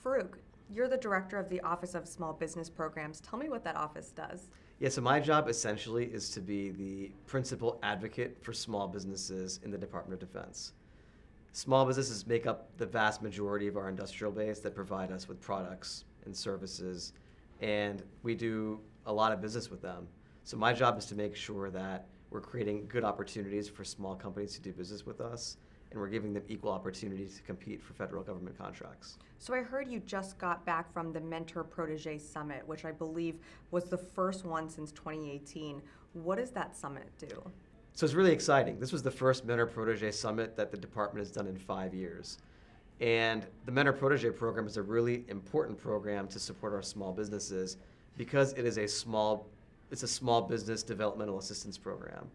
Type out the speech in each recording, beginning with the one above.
Farooq, you're the director of the Office of Small Business Programs. Tell me what that office does. Yeah, so my job essentially is to be the principal advocate for small businesses in the Department of Defense. Small businesses make up the vast majority of our industrial base that provide us with products and services, and we do a lot of business with them. So my job is to make sure that we're creating good opportunities for small companies to do business with us, and we're giving them equal opportunities to compete for federal government contracts. So I heard you just got back from the Mentor Protege Summit, which I believe was the first one since 2018. What does that summit do? So it's really exciting. This was the first Mentor Protege Summit that the department has done in 5 years. And the Mentor Protege program is a really important program to support our small businesses because it's a small business developmental assistance program.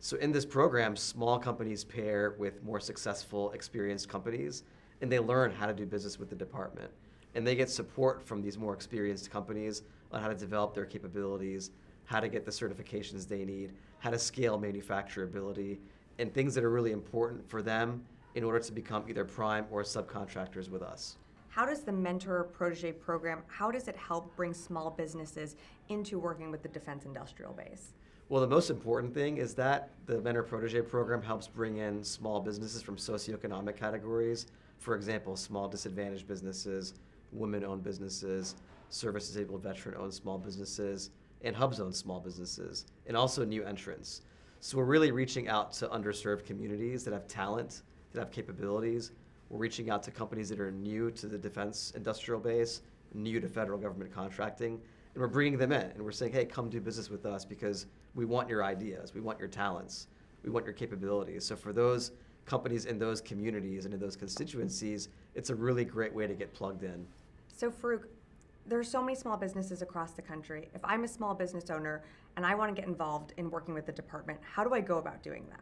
So in this program, small companies pair with more successful, experienced companies, and they learn how to do business with the department. And they get support from these more experienced companies on how to develop their capabilities, how to get the certifications they need, how to scale manufacturability, and things that are really important for them in order to become either prime or subcontractors with us. How does the Mentor Protege program, how does it help bring small businesses into working with the defense industrial base? Well, the most important thing is that the Mentor Protege program helps bring in small businesses from socioeconomic categories. For example, small disadvantaged businesses, women-owned businesses, service-disabled veteran-owned small businesses, and hub-zone small businesses, and also new entrants. So we're really reaching out to underserved communities that have talent, that have capabilities. We're reaching out to companies that are new to the defense industrial base, new to federal government contracting, and we're bringing them in, and we're saying, hey, come do business with us because we want your ideas, we want your talents, we want your capabilities. So for those companies in those communities and in those constituencies, it's a really great way to get plugged in. So Farooq, there are so many small businesses across the country. If I'm a small business owner and I want to get involved in working with the department, how do I go about doing that?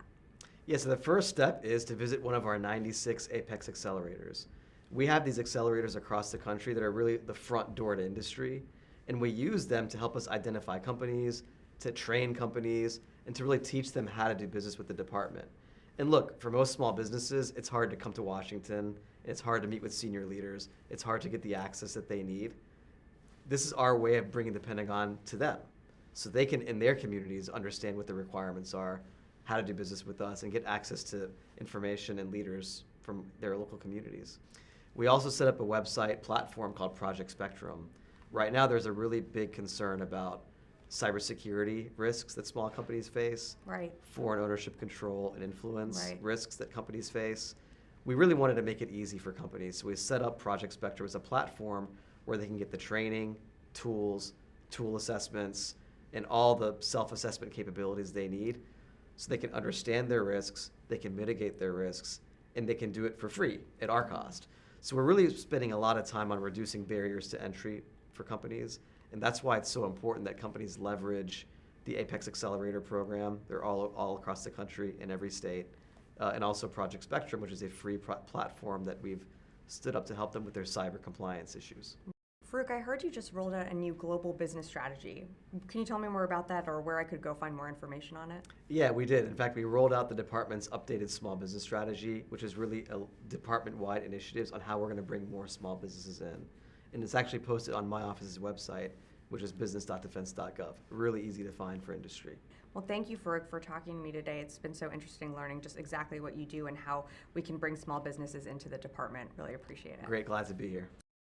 Yeah, so the first step is to visit one of our 96 Apex accelerators. We have these accelerators across the country that are really the front door to industry, and we use them to help us identify companies, to train companies, and to really teach them how to do business with the department. And look, for most small businesses, it's hard to come to Washington, and it's hard to meet with senior leaders, it's hard to get the access that they need. This is our way of bringing the Pentagon to them, so they can, in their communities, understand what the requirements are, how to do business with us, and get access to information and leaders from their local communities. We also set up a website platform called Project Spectrum. Right now, there's a really big concern about cybersecurity risks that small companies face, Right. foreign ownership control and influence Right. risks that companies face. We really wanted to make it easy for companies, so we set up Project Spectrum as a platform where they can get the training, tools, tool assessments, and all the self-assessment capabilities they need so they can understand their risks, they can mitigate their risks, and they can do it for free at our cost. So we're really spending a lot of time on reducing barriers to entry for companies, and that's why it's so important that companies leverage the Apex Accelerator program. They're all across the country in every state, and also Project Spectrum, which is a free platform that we've stood up to help them with their cyber compliance issues. Farooq, I heard you just rolled out a new global business strategy. Can you tell me more about that or where I could go find more information on it? Yeah, we did. In fact, we rolled out the department's updated small business strategy, which is really a department-wide initiatives on how we're going to bring more small businesses in. And it's actually posted on my office's website, which is business.defense.gov. Really easy to find for industry. Well, thank you, Farooq, for talking to me today. It's been so interesting learning just exactly what you do and how we can bring small businesses into the department. Really appreciate it. Great, glad to be here.